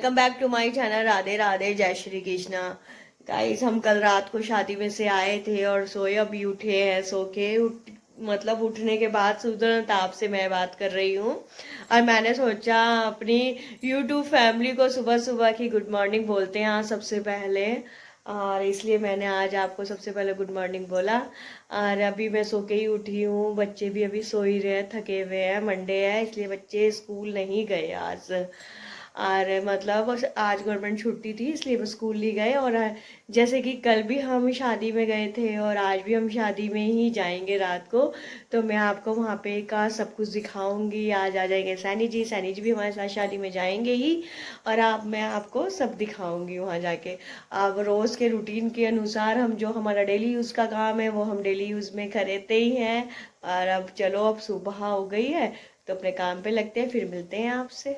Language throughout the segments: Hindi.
Welcome back to my channel. Radhe Radhe, जय श्री कृष्णा। गाइस, हम कल रात को शादी में से आए थे और सोए अभी उठे हैं। मतलब उठने के बाद तुरंत आपसे मैं बात कर रही हूँ। और मैंने सोचा अपनी यूट्यूब फैमिली को सुबह सुबह की गुड मॉर्निंग बोलते हैं आज सबसे पहले, और इसलिए मैंने आज आपको सबसे पहले गुड मॉर्निंग बोला। और अभी मैं सो के ही उठी हूँ। बच्चे भी अभी सो ही रहे हैं, थके हुए हैं, मंडे है इसलिए बच्चे स्कूल नहीं गए आज। और मतलब आज गवर्नमेंट छुट्टी थी इसलिए वो स्कूल नहीं गए। और जैसे कि कल भी हम शादी में गए थे और आज भी हम शादी में ही जाएंगे रात को, तो मैं आपको वहाँ पे का सब कुछ दिखाऊंगी। आज आ जाएंगे सैनी जी भी हमारे साथ शादी में जाएंगे ही। और मैं आपको सब दिखाऊंगी वहाँ जाके। अब रोज़ के रूटीन के अनुसार हम जो हमारा डेली यूज़ का काम है वो हम डेली यूज़ में करते ही हैं। और अब चलो, अब सुबह हो गई है तो अपने काम पे लगते हैं, फिर मिलते हैं आपसे।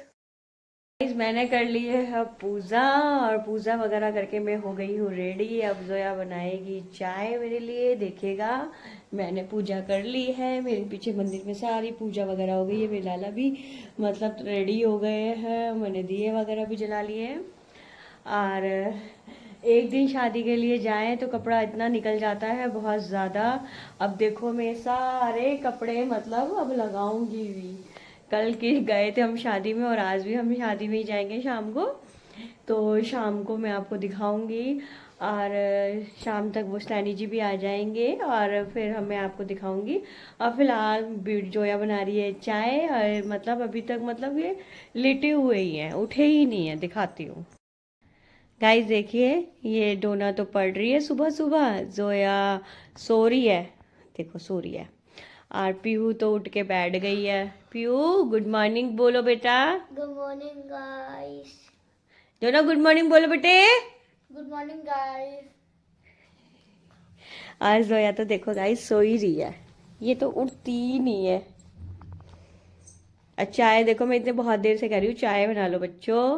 मैंने कर ली है पूजा, और पूजा वगैरह करके मैं हो गई हूँ रेडी। अब जोया बनाएगी चाय मेरे लिए, देखेगा। मैंने पूजा कर ली है, मेरे पीछे मंदिर में सारी पूजा वगैरह हो गई है। मेरे लाला भी मतलब रेडी हो गए हैं, मैंने दिए वगैरह भी जला लिए हैं। और एक दिन शादी के लिए जाएं तो कपड़ा इतना निकल जाता है बहुत ज़्यादा। अब देखो मैं सारे कपड़े मतलब अब लगाऊंगी भी। कल के गए थे हम शादी में और आज भी हम शादी में ही जाएंगे शाम को। तो शाम को मैं आपको दिखाऊंगी। और शाम तक वो सैनी जी भी आ जाएंगे और फिर मैं आपको दिखाऊंगी। और फिलहाल जोया बना रही है चाय, और मतलब अभी तक मतलब ये लेटे हुए ही हैं, उठे ही नहीं है। दिखाती हूँ गाइस, देखिए ये डोना तो पड़ रही है सुबह सुबह, जोया सो रही है, देखो सो रही है। और पीहू तो उठ के बैठ गई है। पीहू गुड मॉर्निंग बोलो बेटा। Good morning guys. Dona good morning बोलो बेटे। Good morning guys. आज जोया तो देखो गाइस सो ही रही है, ये तो उठती ही नहीं है। अच्छा चाय देखो, मैं इतने बहुत देर से कह रही हूँ चाय बना लो बच्चों।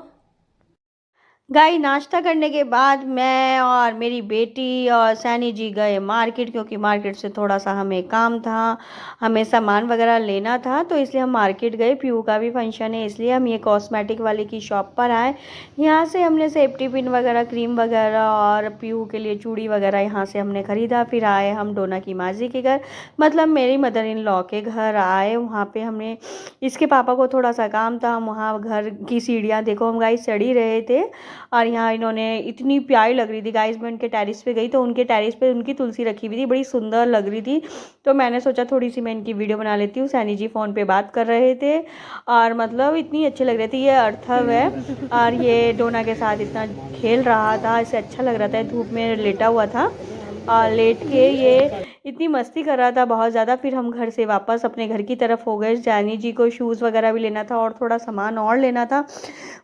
गाई नाश्ता करने के बाद मैं और मेरी बेटी और सैनी जी गए मार्केट, क्योंकि मार्केट से थोड़ा सा हमें काम था, हमें सामान वगैरह लेना था, तो इसलिए हम मार्केट गए। पीयू का भी फंक्शन है इसलिए हम ये कॉस्मेटिक वाले की शॉप पर आए। यहाँ से हमने सेफ्टी पिन वगैरह, क्रीम वगैरह और पीयू के लिए चूड़ी वगैरह यहाँ से हमने ख़रीदा। फिर आए हम डोना की माजी के घर, मतलब मेरी मदर इन लॉ के घर आए। वहाँ पे हमने, इसके पापा को थोड़ा सा काम था, हम वहाँ घर की सीढ़ियाँ देखो हम गाइस चढ़ ही रहे थे। और यहाँ इन्होंने इतनी प्यारी लग रही थी गाइस। मैं उनके टेरिस पे गई तो उनके टेरिस पे उनकी तुलसी रखी हुई थी, बड़ी सुंदर लग रही थी। तो मैंने सोचा थोड़ी सी मैं इनकी वीडियो बना लेती हूँ। सैनी जी फ़ोन पे बात कर रहे थे और मतलब इतनी अच्छी लग रही थी। ये अर्थव है और ये डोना के साथ इतना खेल रहा था, इसे अच्छा लग रहा था, धूप में लेटा हुआ था और लेट के ये इतनी मस्ती कर रहा था बहुत ज़्यादा। फिर हम घर से वापस अपने घर की तरफ हो गए। सैनी जी को शूज़ वगैरह भी लेना था और थोड़ा सामान और लेना था,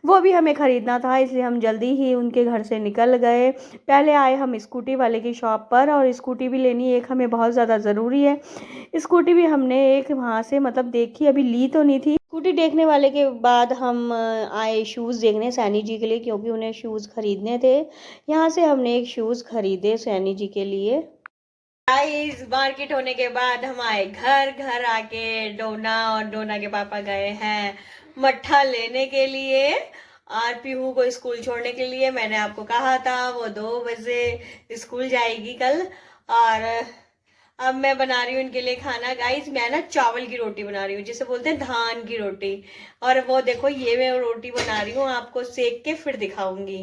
वो भी हमें ख़रीदना था, इसलिए हम जल्दी ही उनके घर से निकल गए। पहले आए हम स्कूटी वाले की शॉप पर, और स्कूटी भी लेनी एक हमें बहुत ज़्यादा ज़रूरी है। स्कूटी भी हमने एक वहाँ से मतलब देखी, अभी ली तो नहीं थी। स्कूटी देखने वाले के बाद हम आए शूज़ देखने सैनी जी के लिए, क्योंकि उन्हें शूज़ ख़रीदने थे। यहाँ से हमने एक शूज़ ख़रीदे सैनी जी के लिए। गाइस, मार्केट होने के बाद हम आए घर। घर आके डोना और डोना के पापा गए हैं मट्ठा लेने के लिए और पीहू को स्कूल छोड़ने के लिए। मैंने आपको कहा था वो 2 बजे स्कूल जाएगी कल। और अब मैं बना रही हूँ इनके लिए खाना। गाइस, मैं ना चावल की रोटी बना रही हूँ, जिसे बोलते हैं धान की रोटी। और वो देखो ये मैं रोटी बना रही हूँ, आपको सेक के फिर दिखाऊंगी।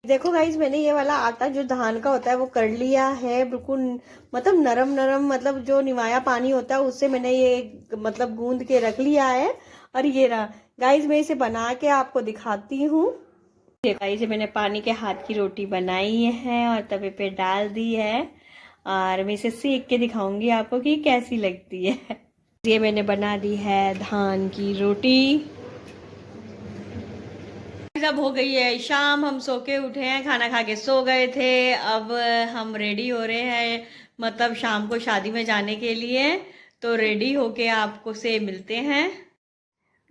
देखो गाइस, मैंने ये वाला आटा जो धान का होता है वो कर लिया है बिल्कुल, मतलब नरम नरम, मतलब जो निवाया पानी होता है उससे मैंने ये मतलब गूंद के रख लिया है। और ये रहा गाइस, मैं इसे बना के आपको दिखाती हूँ। ये गाइस, मैंने पानी के हाथ की रोटी बनाई है और तवे पे डाल दी है, और मैं इसे सेक के दिखाऊंगी आपको कि कैसी लगती है। ये मैंने बना दी है धान की रोटी। अब हो गई है शाम, हम सो के उठे हैं, खाना खा के सो गए थे। अब हम रेडी हो रहे हैं मतलब शाम को शादी में जाने के लिए, तो रेडी होके आपको से मिलते हैं।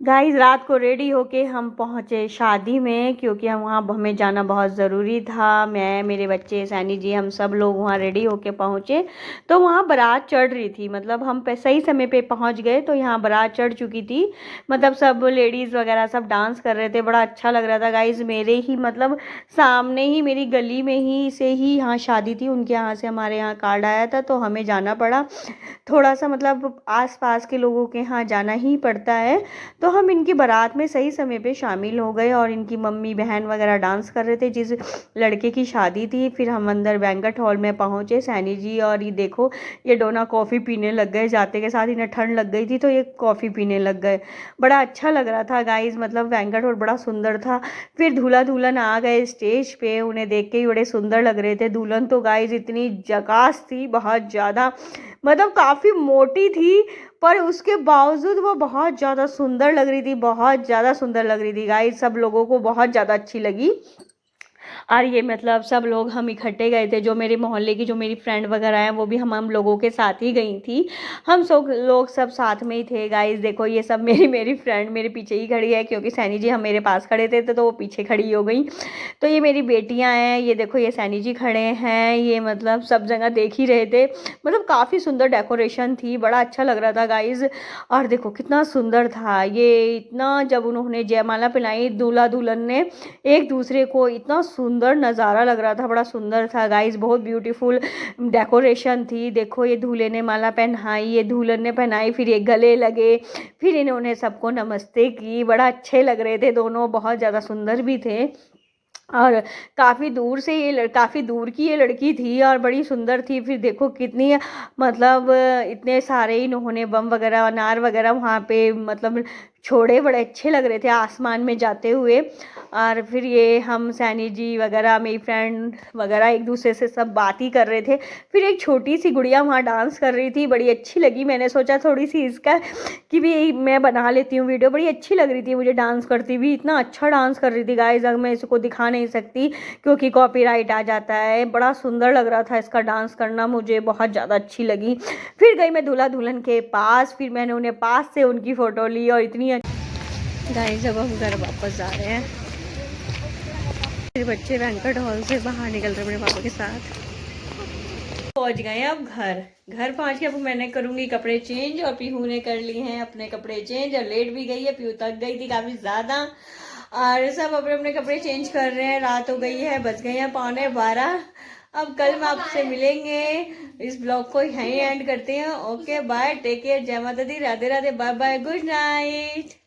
गाइस रात को रेडी होके हम पहुँचे शादी में, क्योंकि हम वहाँ हमें जाना बहुत ज़रूरी था। मैं, मेरे बच्चे, सैनी जी, हम सब लोग वहाँ रेडी होके पहुँचे। तो वहाँ बारात चढ़ रही थी, मतलब हम सही समय पे पहुँच गए तो यहाँ बारात चढ़ चुकी थी। मतलब सब लेडीज़ वगैरह सब डांस कर रहे थे, बड़ा अच्छा लग रहा था गाइस। मेरे ही मतलब सामने ही, मेरी गली में ही से ही यहाँ शादी थी, उनके यहाँ से हमारे यहाँ कार्ड आया था तो हमें जाना पड़ा। थोड़ा सा मतलब आस पास के लोगों के यहाँ जाना ही पड़ता है। तो हम इनकी बारात में सही समय पे शामिल हो गए और इनकी मम्मी बहन वगैरह डांस कर रहे थे जिस लड़के की शादी थी। फिर हम अंदर बैंक्वेट हॉल में पहुंचे, सैनी जी और ये देखो ये डोना कॉफ़ी पीने लग गए। जाते के साथ इन्हें ठंड लग गई थी तो ये कॉफ़ी पीने लग गए। बड़ा अच्छा लग रहा था गाइज, मतलब बैंक्वेट हॉल बड़ा सुंदर था। फिर दूल्हा दुल्हन आ गए स्टेज पे, उन्हें देख के ही बड़े सुंदर लग रहे थे। दुल्हन तो गाइज इतनी झकास थी, बहुत ज़्यादा, मतलब काफ़ी मोटी थी पर उसके बावजूद वो बहुत ज़्यादा सुंदर लग रही थी, बहुत ज़्यादा सुंदर लग रही थी गाइस। सब लोगों को बहुत ज़्यादा अच्छी लगी। और ये मतलब सब लोग हम इकट्ठे गए थे, जो मेरे मोहल्ले की जो मेरी फ्रेंड वगैरह हैं वो भी हम लोगों के साथ ही गई थी। हम सब लोग सब साथ में ही थे गाइस। देखो ये सब मेरी फ्रेंड मेरे पीछे ही खड़ी है, क्योंकि सैनी जी हम मेरे पास खड़े थे तो वो पीछे खड़ी हो गई। तो ये मेरी बेटियां हैं, ये देखो ये सैनी जी खड़े हैं। ये मतलब सब जगह देख ही रहे थे, मतलब काफ़ी सुंदर डेकोरेशन थी, बड़ा अच्छा लग रहा था गाइज। और देखो कितना सुंदर था ये, इतना जब उन्होंने जयमाला पहनाई दूल्हा दुल्हन ने एक दूसरे को, इतना सुंदर नज़ारा लग रहा था, बड़ा सुंदर था गाइस। बहुत ब्यूटीफुल डेकोरेशन थी। देखो ये दूल्हे ने माला पहनाई, ये दुल्हन ने पहनाई, फिर ये गले लगे, फिर इन्होंने सबको नमस्ते की। बड़ा अच्छे लग रहे थे दोनों, बहुत ज़्यादा सुंदर भी थे। और काफ़ी दूर से ये काफ़ी दूर की ये लड़की थी और बड़ी सुंदर थी। फिर देखो कितनी मतलब इतने सारे इन्होंने बम वगैरह अनार वगैरह वहाँ पे मतलब छोड़े, बड़े अच्छे लग रहे थे आसमान में जाते हुए। और फिर ये हम सैनी जी वगैरह मेरी फ्रेंड वगैरह एक दूसरे से सब बात ही कर रहे थे। फिर एक छोटी सी गुड़िया वहाँ डांस कर रही थी, बड़ी अच्छी लगी। मैंने सोचा थोड़ी सी इसका कि भी मैं बना लेती हूँ वीडियो, बड़ी अच्छी लग रही थी मुझे डांस करती हुई। इतना अच्छा डांस कर रही थी गाइस, अगर मैं इसको दिखा नहीं सकती क्योंकि कॉपीराइट आ जाता है। बड़ा सुंदर लग रहा था इसका डांस करना, मुझे बहुत ज़्यादा अच्छी लगी। फिर गई मैं दूल्हा दुल्हन के पास, फिर मैंने उन्हें पास से उनकी फ़ोटो ली और इतनी गाइस जब हम घर वापस जा रहे हैं, मेरे बच्चे बैंक्वेट हॉल से बाहर निकल रहे मेरे पापा के साथ। पहुंच गए अब घर पहुंच के अब मैंने करूंगी कपड़े चेंज, और पीहू ने कर लिए हैं अपने कपड़े चेंज और लेट भी गई है। पीहू थक गई थी काफ़ी ज़्यादा और सब अपने अपने कपड़े चेंज कर रहे हैं। रात हो गई है, बज गए हैं 11:15। अब कल में आपसे मिलेंगे। इस ब्लॉग को यहीं एंड करते हैं। ओके बाय, टेक केयर, जय माता दी, Radhe Radhe, bye bye, good night.